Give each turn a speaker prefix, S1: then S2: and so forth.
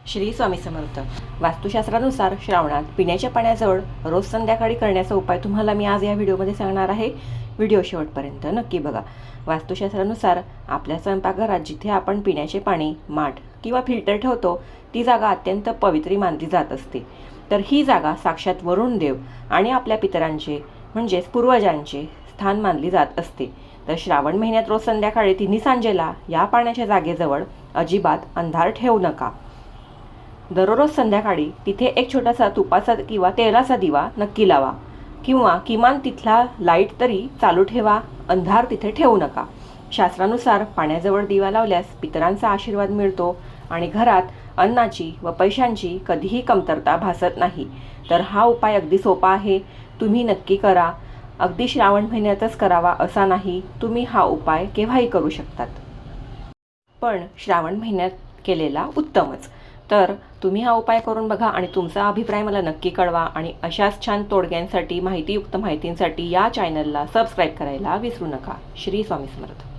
S1: श्री स्वामी समर्थ. वास्तुशास्त्रानुसार श्रावणात पिण्याच्या पाण्याजवळ रोज संध्याकाळी करण्याचा उपाय तुम्हाला मी आज या व्हिडिओमध्ये सांगणार आहे. व्हिडिओ शेवटपर्यंत नक्की बघा. वास्तुशास्त्रानुसार आपल्या स्वयंपाकघरात जिथे आपण पिण्याचे पाणी, माठ किंवा फिल्टर ठेवतो ती जागा अत्यंत पवित्री मानली जात असते. तर ही जागा साक्षात वरुण देव आणि आपल्या पितरांचे म्हणजेच पूर्वजांचे स्थान मानली जात असते. तर श्रावण महिन्यात रोज संध्याकाळी तिन्ही सांजेला या पाण्याच्या जागेजवळ अजिबात अंधार ठेवू नका. दररोज संध्याकाळी तिथे एक छोटासा तुपाचा किंवा तेलाचा दिवा नक्की लावा किंवा किमान तिथला लाईट तरी चालू ठेवा. अंधार तिथे ठेवू नका. शास्त्रानुसार पाण्याजवळ दिवा लावल्यास पितरांचा आशीर्वाद मिळतो आणि घरात अन्नाची व पैशांची कधीही कमतरता भासत नाही. तर हा उपाय अगदी सोपा आहे, तुम्ही नक्की करा. अगदी श्रावण महिन्यातच करावा असा नाही, तुम्ही हा उपाय केव्हाही करू शकतात, पण श्रावण महिन्यात केलेला उत्तमच. तर तुम्ही हा उपाय करून बघा आणि तुमचा अभिप्राय मला नक्की कळवा. आणि अशाच छान तोडग्यांसाठी, माहितीयुक्त माहितींसाठी या चॅनलला सबस्क्राईब करायला विसरू नका. श्री स्वामी समर्थ.